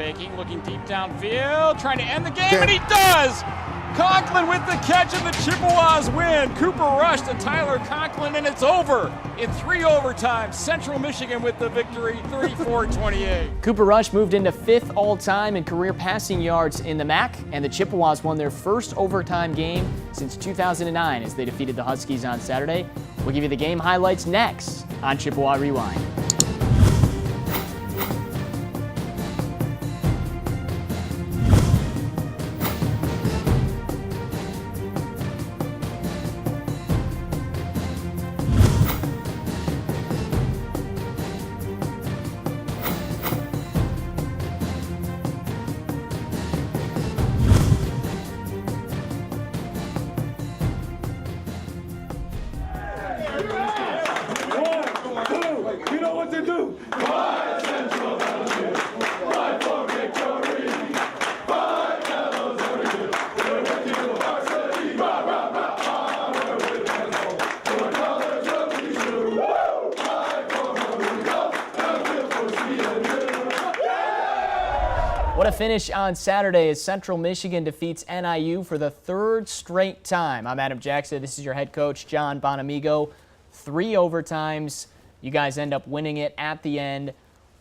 faking, looking deep downfield, trying to end the game, and he does! Conklin with the catch, and the Chippewas win. Cooper Rush to Tyler Conklin, and it's over in 3 overtimes. Central Michigan with the victory, 34-28. Cooper Rush moved into 5th all-time in career passing yards in the MAC, and the Chippewas won their first overtime game since 2009 as they defeated the Huskies on Saturday. We'll give you the game highlights next on Chippewa Rewind. What a finish on Saturday as Central Michigan defeats NIU for the 3rd straight time. I'm Adam Jackson. This is your head coach, Coach Bonamego. 3 overtimes. You guys end up winning it at the end.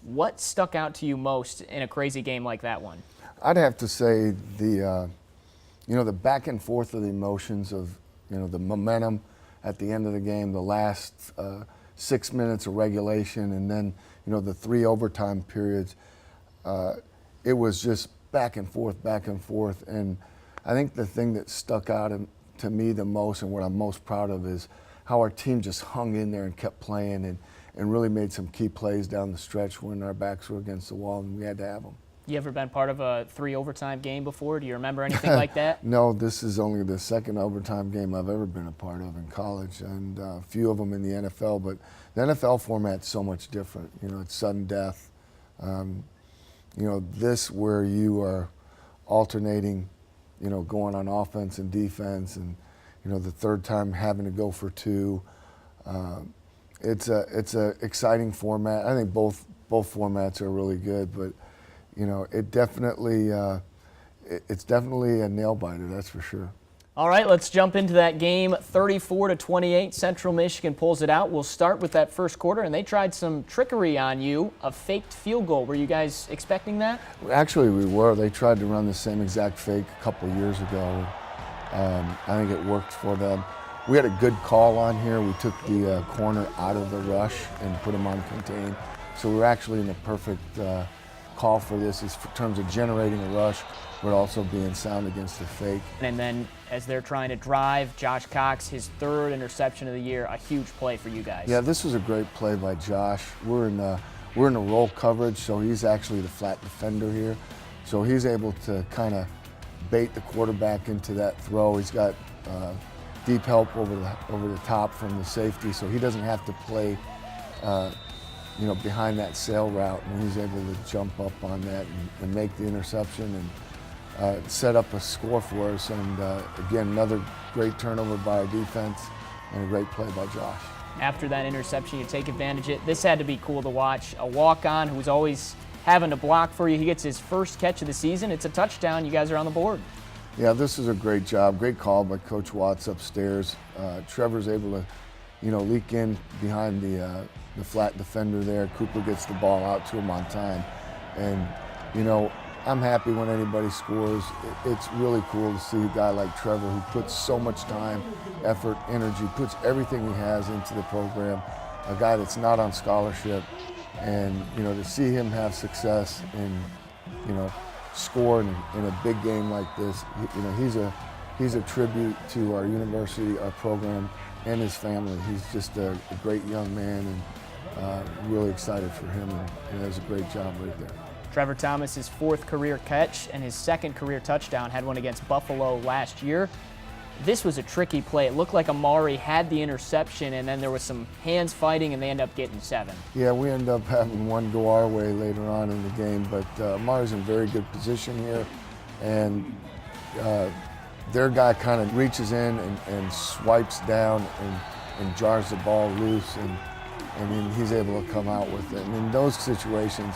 What stuck out to you most in a crazy game like that one? I'd have to say the back and forth of the emotions of, the momentum at the end of the game, the last 6 minutes of regulation, and then, the 3 overtime periods. It was just back and forth. And I think the thing that stuck out to me the most and what I'm most proud of is how our team just hung in there and kept playing and really made some key plays down the stretch when our backs were against the wall and we had to have them. You ever been part of a 3 overtime game before? Do you remember anything like that? No, this is only the 2nd overtime game I've ever been a part of in college, and a few of them in the NFL. But the NFL format's so much different. It's sudden death. This where you are alternating, going on offense and defense, and the 3rd time having to go for 2. It's a exciting format. I think both formats are really good, but it's definitely a nail biter, that's for sure. All right, let's jump into that game. 34-28, Central Michigan pulls it out. We'll start with that first quarter, and they tried some trickery on you, a faked field goal. Were you guys expecting that? Actually, we were. They tried to run the same exact fake a couple years ago. I think it worked for them. We had a good call on here. We took the corner out of the rush and put him on contain. So we were actually in the perfect call for this in terms of generating a rush, but also being sound against the fake. And then as they're trying to drive, Josh Cox, his 3rd interception of the year, a huge play for you guys. Yeah, this was a great play by Josh. We're in a roll coverage, so he's actually the flat defender here. So he's able to kind of bait the quarterback into that throw. He's got deep help over the top from the safety, so he doesn't have to play behind that sail route, and he's able to jump up on that and make the interception and set up a score for us. And again, another great turnover by our defense and a great play by Josh. After that interception, you take advantage of it. This had to be cool to watch. A walk-on who's always having to block for you. He gets his first catch of the season. It's a touchdown. You guys are on the board. Yeah, this is a great job. Great call by Coach Watts upstairs. Trevor's able to, leak in behind the flat defender there. Cooper gets the ball out to him on time. And, I'm happy when anybody scores. It's really cool to see a guy like Trevor who puts so much time, effort, energy, puts everything he has into the program. A guy that's not on scholarship. And, to see him have success and, score in a big game like this, he's a tribute to our university, our program, and his family. He's just a great young man, and really excited for him, and does a great job right there. Trevor Thomas, his 4th career catch and his 2nd career touchdown, had one against Buffalo last year. This was a tricky play. It looked like Amari had the interception, and then there was some hands fighting, and they end up getting 7. Yeah, we end up having one go our way later on in the game, but Amari's in very good position here, and their guy kind of reaches in and swipes down and jars the ball loose, and then he's able to come out with it. And in those situations,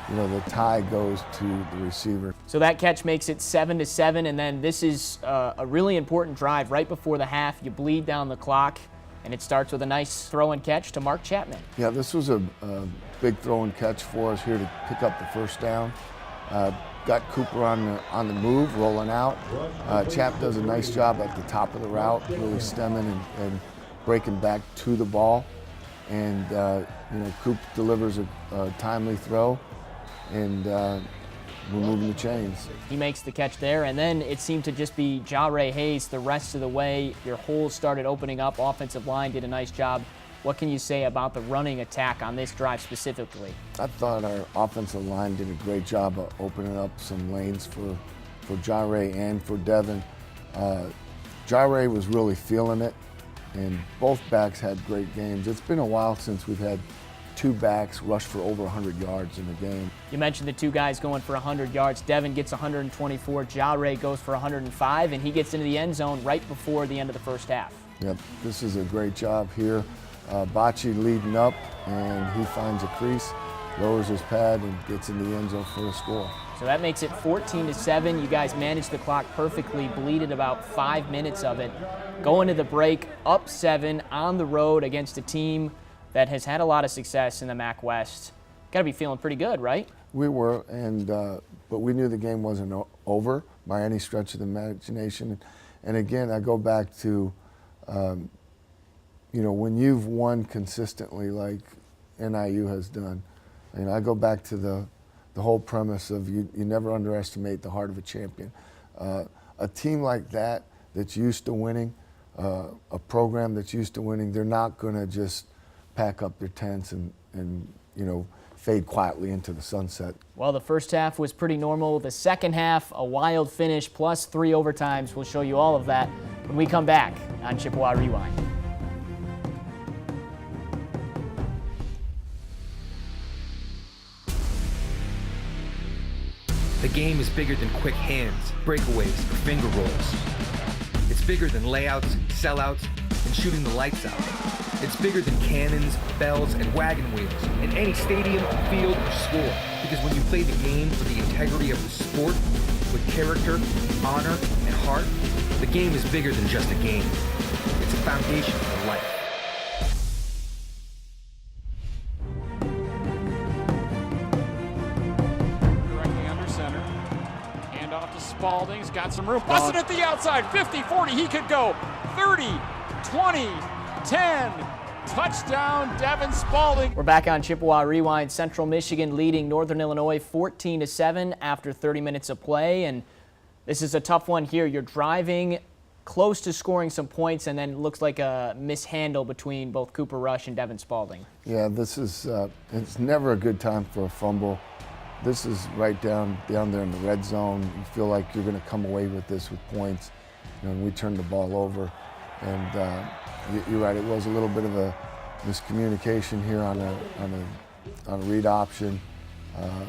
the tie goes to the receiver. So that catch makes it 7-7, and then this is a really important drive right before the half. You bleed down the clock, and it starts with a nice throw and catch to Mark Chapman. Yeah, this was a big throw and catch for us here to pick up the first down. Got Cooper on the move, rolling out. Chap does a nice job at the top of the route, really stemming and breaking back to the ball. And Coop delivers a timely throw, and we're moving the chains. He makes the catch there, and then it seemed to just be Jahray Hayes the rest of the way. Your holes started opening up. Offensive line did a nice job. What can you say about the running attack on this drive specifically? I thought our offensive line did a great job of opening up some lanes for Jahray and for Devin. Jahray was really feeling it, and both backs had great games. It's been a while since we've had two backs rush for over 100 yards in a game. You mentioned the two guys going for 100 yards. Devin gets 124, Jahray goes for 105, and he gets into the end zone right before the end of the first half. Yep, this is a great job here. Bocce leading up, and he finds a crease, lowers his pad, and gets in the end zone for a score. So that makes it 14-7. You guys managed the clock perfectly, bleeded about 5 minutes of it. Going to the break, up 7 on the road against a team that has had a lot of success in the MAC West. Got to be feeling pretty good, right? We were, but we knew the game wasn't over by any stretch of the imagination. And again, I go back to, when you've won consistently like NIU has done, I go back to the whole premise of you never underestimate the heart of a champion. A team like that that's used to winning, a program that's used to winning, they're not going to just pack up their tents and fade quietly into the sunset. Well, the first half was pretty normal. The second half, a wild finish plus 3 overtimes. We'll show you all of that when we come back on Chippewa Rewind. The game is bigger than quick hands, breakaways, or finger rolls. It's bigger than layouts, sellouts, and shooting the lights out. It's bigger than cannons, bells, and wagon wheels in any stadium, field, or score. Because when you play the game for the integrity of the sport, with character, honor, and heart, the game is bigger than just a game. It's a foundation for life. Directly under center. Hand off to Spalding. He's got some room. Busted at the outside. 50, 40. He could go. 30, 20, 10. Touchdown, Devin Spalding. We're back on Chippewa Rewind. Central Michigan leading Northern Illinois 14-7 after 30 minutes of play. And this is a tough one here. You're driving close to scoring some points, and then it looks like a mishandle between both Cooper Rush and Devin Spalding. Yeah, this is, it's never a good time for a fumble. This is right down there in the red zone. You feel like you're going to come away with this with points. And we turned the ball over. And you're right, it was a little bit of a miscommunication here on a read option. I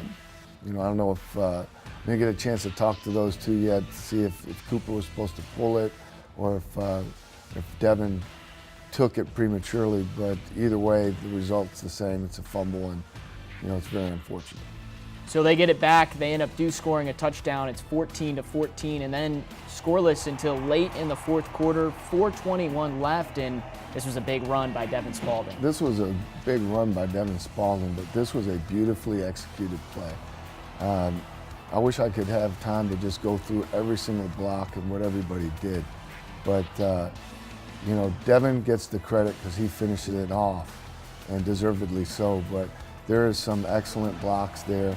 don't know if I didn't get a chance to talk to those two yet to see if Cooper was supposed to pull it or if Devin took it prematurely. But either way, the result's the same. It's a fumble, and it's very unfortunate. So they get it back. They end up scoring a touchdown. It's 14-14, and then scoreless until late in the fourth quarter. 4:21 left, and this was a big run by Devin Spalding. This was a big run by Devin Spalding, but this was a beautifully executed play. I wish I could have time to just go through every single block and what everybody did. But, Devin gets the credit because he finished it off, and deservedly so. But there is some excellent blocks there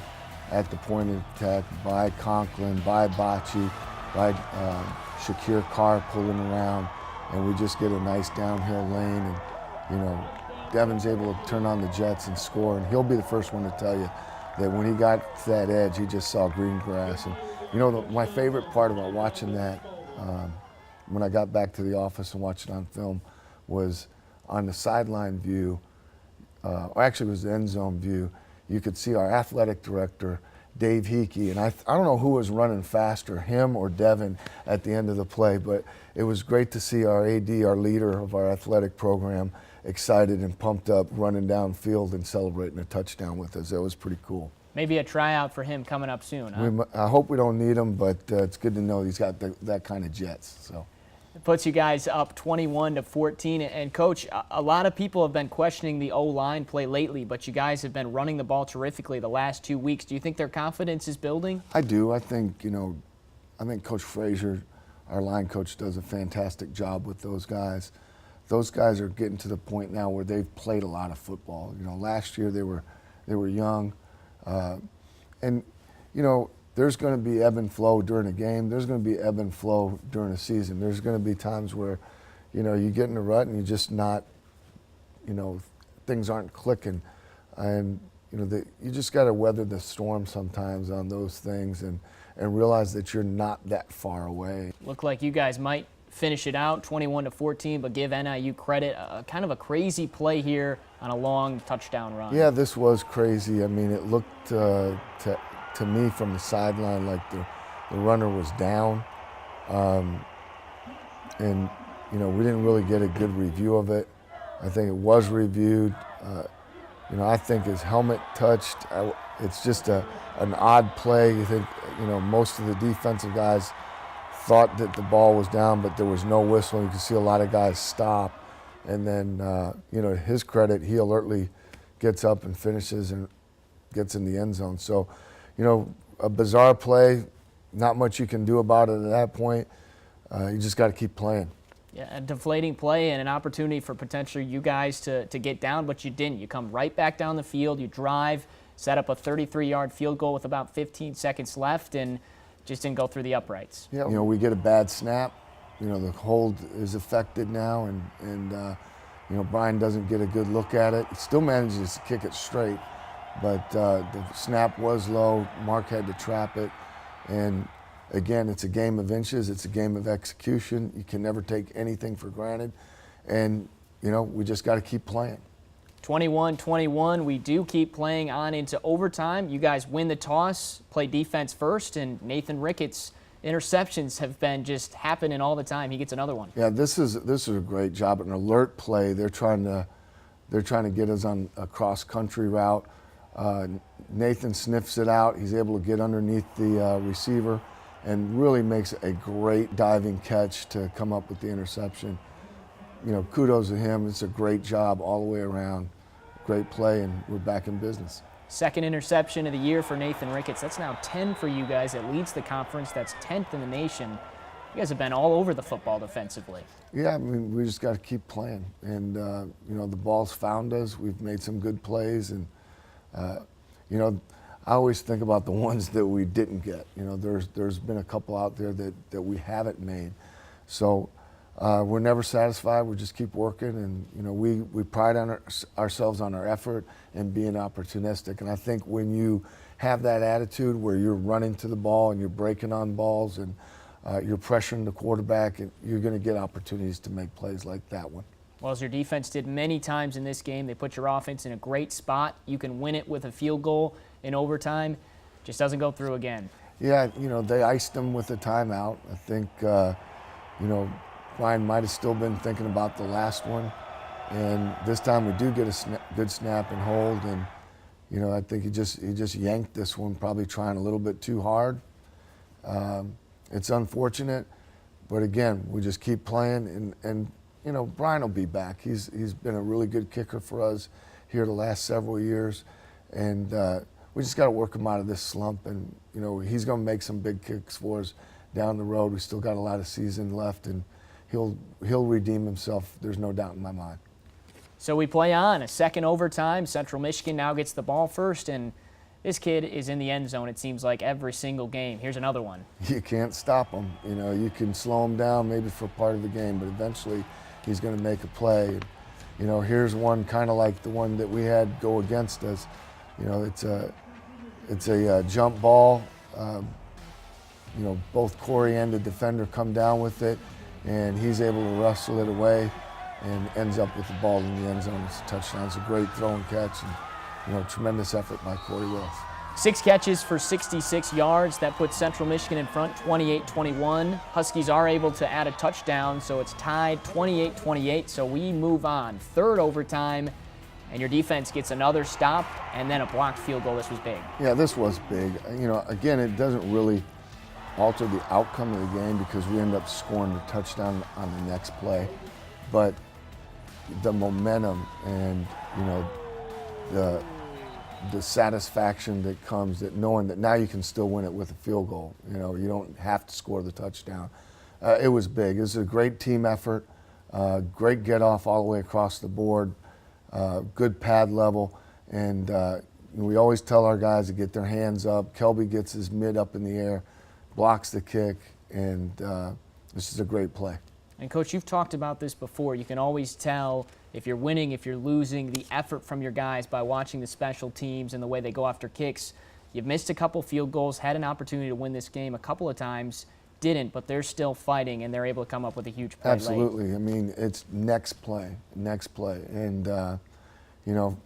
at the point of attack by Conklin, by Bocce, by Shakir Carr pulling around, and we just get a nice downhill lane, and Devin's able to turn on the jets and score, and he'll be the first one to tell you that when he got to that edge, he just saw green grass. And my favorite part about watching that, when I got back to the office and watched it on film, was on the sideline view, or actually it was the end zone view. You could see our athletic director, Dave Hickey, and I don't know who was running faster, him or Devin, at the end of the play, but it was great to see our AD, our leader of our athletic program, excited and pumped up, running downfield and celebrating a touchdown with us. That was pretty cool. Maybe a tryout for him coming up soon, huh? I hope we don't need him, but it's good to know he's got that kind of jets. So. It puts you guys up 21-14. And, Coach, a lot of people have been questioning the O-line play lately, but you guys have been running the ball terrifically the last 2 weeks. Do you think their confidence is building? I do. I think, I think Coach Frazier, our line coach, does a fantastic job with those guys. Those guys are getting to the point now where they've played a lot of football. Last year they were young. And, there's going to be ebb and flow during a game. There's going to be ebb and flow during a season. There's going to be times where, you get in a rut and you're just not, things aren't clicking. And, you just got to weather the storm sometimes on those things and realize that you're not that far away. Looked like you guys might finish it out 21-14, but give NIU credit. Kind of a crazy play here on a long touchdown run. Yeah, this was crazy. I mean, it looked to me from the sideline like the runner was down. And, we didn't really get a good review of it. I think it was reviewed. I think his helmet touched. It's just an odd play. You think, most of the defensive guys thought that the ball was down, but there was no whistle. You could see a lot of guys stop. And then, to his credit, he alertly gets up and finishes and gets in the end zone. So, a bizarre play, not much you can do about it at that point. You just got to keep playing. Yeah, a deflating play and an opportunity for potentially you guys to get down, but you didn't. You come right back down the field, you drive, set up a 33-yard field goal with about 15 seconds left, and just didn't go through the uprights. Yeah, we get a bad snap. The hold is affected now, and Brian doesn't get a good look at it. He still manages to kick it straight, but the snap was low. Mark had to trap it, and again, it's a game of inches. It's a game of execution. You can never take anything for granted, and we just got to keep playing. 21-21, we do keep playing on into overtime. You guys win the toss, play defense first, and Nathan Ricketts' interceptions have been just happening all the time. He gets another one. Yeah, this is a great job. An alert play. They're trying to get us on a cross-country route. Nathan sniffs it out. He's able to get underneath the receiver and really makes a great diving catch to come up with the interception. Kudos to him. It's a great job all the way around. Great play, and we're back in business. Second interception of the year for Nathan Ricketts. That's now 10 for you guys. It leads the conference. That's 10th in the nation. You guys have been all over the football defensively. Yeah, I mean, we just got to keep playing. And, the ball's found us. We've made some good plays. And, I always think about the ones that we didn't get. There's been a couple out there that we haven't made. So we're never satisfied. We just keep working. And, we pride ourselves on our effort and being opportunistic. And I think when you have that attitude where you're running to the ball and you're breaking on balls and you're pressuring the quarterback, and you're going to get opportunities to make plays like that one. Well, as your defense did many times in this game, they put your offense in a great spot. You can win it with a field goal in overtime. Just doesn't go through again. Yeah, they iced them with a timeout. I think, Brian might have still been thinking about the last one. And this time we do get a good snap and hold. And, I think he just yanked this one, probably trying a little bit too hard. It's unfortunate, but again, we just keep playing, and Brian will be back. He's been a really good kicker for us here the last several years, and we just got to work him out of this slump. And he's going to make some big kicks for us down the road. We still got a lot of season left, and he'll redeem himself. There's no doubt in my mind. So we play on a second overtime. Central Michigan now gets the ball first, and this kid is in the end zone, it seems like, every single game. Here's another one. You can't stop him. You can slow him down maybe for part of the game, but eventually he's going to make a play. And, here's one kind of like the one that we had go against us. It's a jump ball. Both Corey and the defender come down with it, and he's able to wrestle it away and ends up with the ball in the end zone. It's a touchdown. It's a great throw and catch. And, tremendous effort by Corey Willis. 6 catches for 66 yards. That puts Central Michigan in front 28-21. Huskies are able to add a touchdown, so it's tied 28-28. So we move on. Third overtime. and your defense gets another stop and then a blocked field goal. This was big. Yeah, this was big. You know, again, it doesn't really alter the outcome of the game because we end up scoring the touchdown on the next play. But the momentum and, you know, the satisfaction that comes that knowing that now you can still win it with a field goal. You know, you don't have to score the touchdown. It was big. It was a great team effort, great get off all the way across the board, good pad level, and we always tell our guys to get their hands up. Kelby gets his mid up in the air, blocks the kick, and this is a great play. And Coach, you've talked about this before. You can always tell if you're winning, if you're losing, the effort from your guys by watching the special teams and the way they go after kicks. You've missed a couple field goals, had an opportunity to win this game a couple of times, didn't, but they're still fighting and they're able to come up with a huge play. Absolutely. Late. I mean, it's next play, and you know,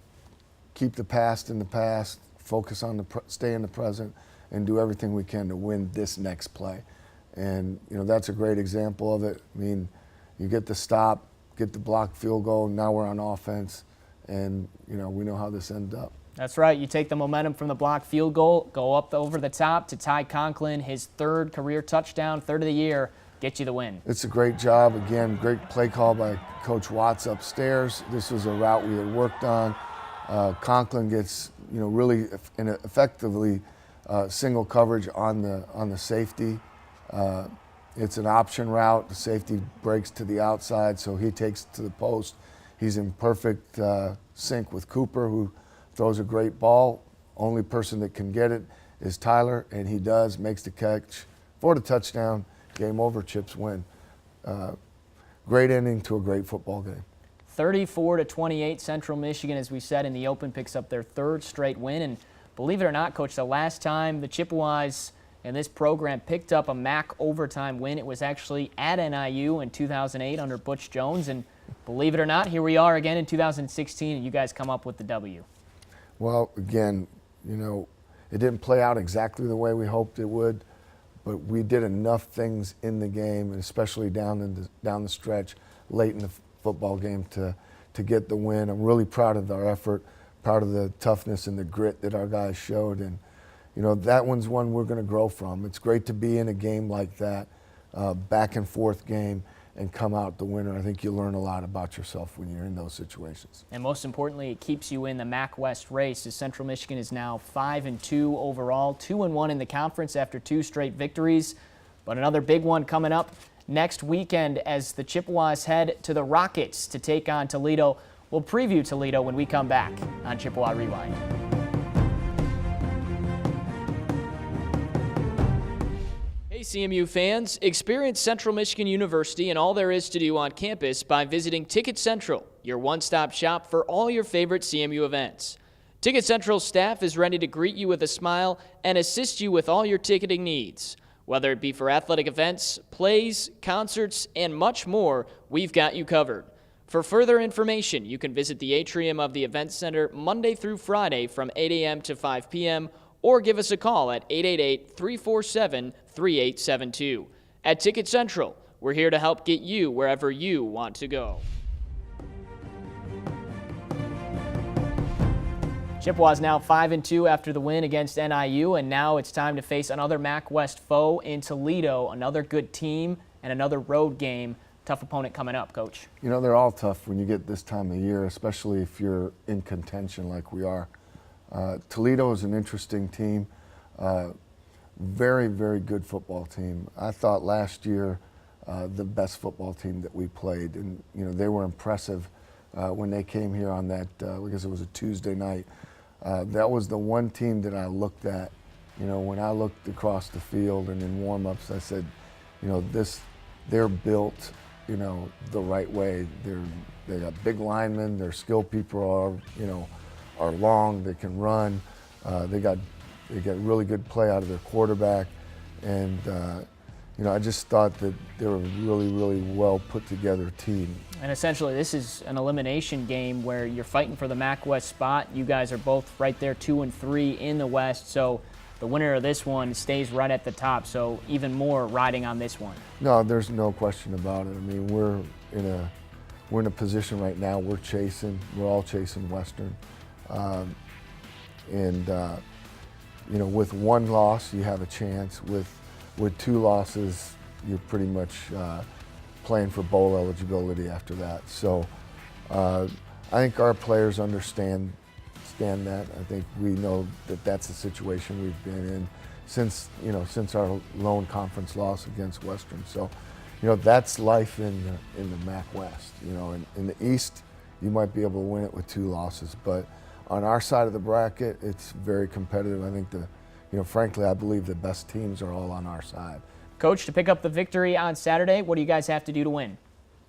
keep the past in the past, focus on stay in the present, and do everything we can to win this next play. And you know, that's a great example of it. I mean, you get the stop, get the blocked field goal, now we're on offense, and you know, we know how this ended up. That's right. You take the momentum from the blocked field goal, go up over the top to Ty Conklin, his third career touchdown, third of the year, get you the win. It's a great job. Again, great play call by Coach Watts upstairs. This was a route we had worked on. Conklin gets, you know, really effectively single coverage on the safety. It's an option route. The safety breaks to the outside, so he takes it to the post. He's in perfect sync with Cooper, who throws a great ball. Only person that can get it is Tyler, and he does, makes the catch for the touchdown. Game over, Chips win. Great ending to a great football game. 34-28, Central Michigan, as we said in the open, picks up their third straight win. And believe it or not, Coach, the last time the Chippewas and this program picked up a MAC overtime win, it was actually at NIU in 2008 under Butch Jones. And believe it or not, here we are again in 2016, and you guys come up with the W. Well, again, you know, it didn't play out exactly the way we hoped it would, but we did enough things in the game, and especially down the stretch, late in the football game to get the win. I'm really proud of our effort, proud of the toughness and the grit that our guys showed, and you know, that one's one we're going to grow from. It's great to be in a game like that, back and forth game, and come out the winner. I think you learn a lot about yourself when you're in those situations. And most importantly, it keeps you in the MAC West race, as Central Michigan is now 5-2 overall, 2-1 in the conference after 2 straight victories. But another big one coming up next weekend as the Chippewas head to the Rockets to take on Toledo. We'll preview Toledo when we come back on Chippewa Rewind. CMU fans, experience Central Michigan University and all there is to do on campus by visiting Ticket Central, your one-stop shop for all your favorite CMU events. Ticket Central's staff is ready to greet you with a smile and assist you with all your ticketing needs. Whether it be for athletic events, plays, concerts, and much more, we've got you covered. For further information, you can visit the atrium of the Event Center Monday through Friday from 8 a.m. to 5 p.m., or give us a call at 888-347-3872. At Ticket Central, we're here to help get you wherever you want to go. Chippewas now 5-2 after the win against NIU, and now it's time to face another MAC West foe in Toledo, another good team and another road game. Tough opponent coming up, Coach. You know, they're all tough when you get this time of year, especially if you're in contention like we are. Toledo is an interesting team, very, very good football team. I thought last year the best football team that we played, and you know, they were impressive when they came here on that, because it was a Tuesday night. That was the one team that I looked at, you know, when I looked across the field and in warm-ups, I said, you know, they're built, you know, the right way. They got big linemen, their skill people are long, they can run, they got really good play out of their quarterback, and you know, I just thought that they were a really, really well put together team. And essentially this is an elimination game where you're fighting for the MAC West spot. You guys are both right there 2-3 in the West, so the winner of this one stays right at the top, so even more riding on this one. No, there's no question about it. I mean, we're we're in a position right now, we're all chasing Western. You know, with one loss, you have a chance. With two losses, you're pretty much playing for bowl eligibility after that. So I think our players understand that. I think we know that that's the situation we've been in since our lone conference loss against Western. So, you know, that's life in the MAC West. You know, in the East, you might be able to win it with two losses, but on our side of the bracket, it's very competitive. I think frankly, I believe the best teams are all on our side. Coach, to pick up the victory on Saturday, what do you guys have to do to win?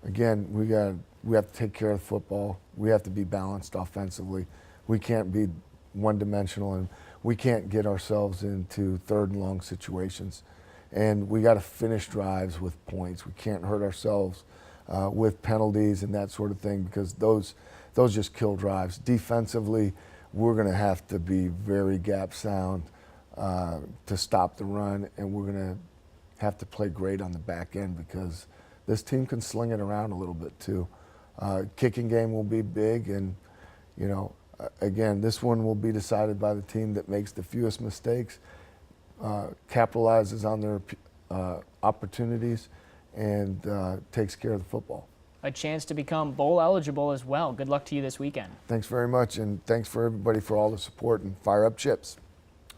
Again, we have to take care of the football. We have to be balanced offensively. We can't be one-dimensional, and we can't get ourselves into third and long situations. And we got to finish drives with points. We can't hurt ourselves with penalties and that sort of thing, because those just kill drives. Defensively, we're going to have to be very gap sound to stop the run, and we're going to have to play great on the back end, because this team can sling it around a little bit too. Kicking game will be big, and you know, again, this one will be decided by the team that makes the fewest mistakes, capitalizes on their opportunities, and takes care of the football. A chance to become bowl eligible as well. Good luck to you this weekend. Thanks very much, and thanks for everybody for all the support, and fire up Chips.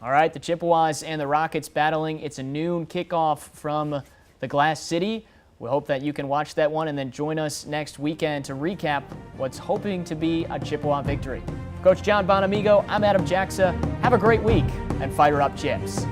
All right, the Chippewas and the Rockets battling. It's a noon kickoff from the Glass City. We hope that you can watch that one and then join us next weekend to recap what's hoping to be a Chippewa victory. Coach John Bonamego, I'm Adam Jackson. Have a great week, and fire up Chips.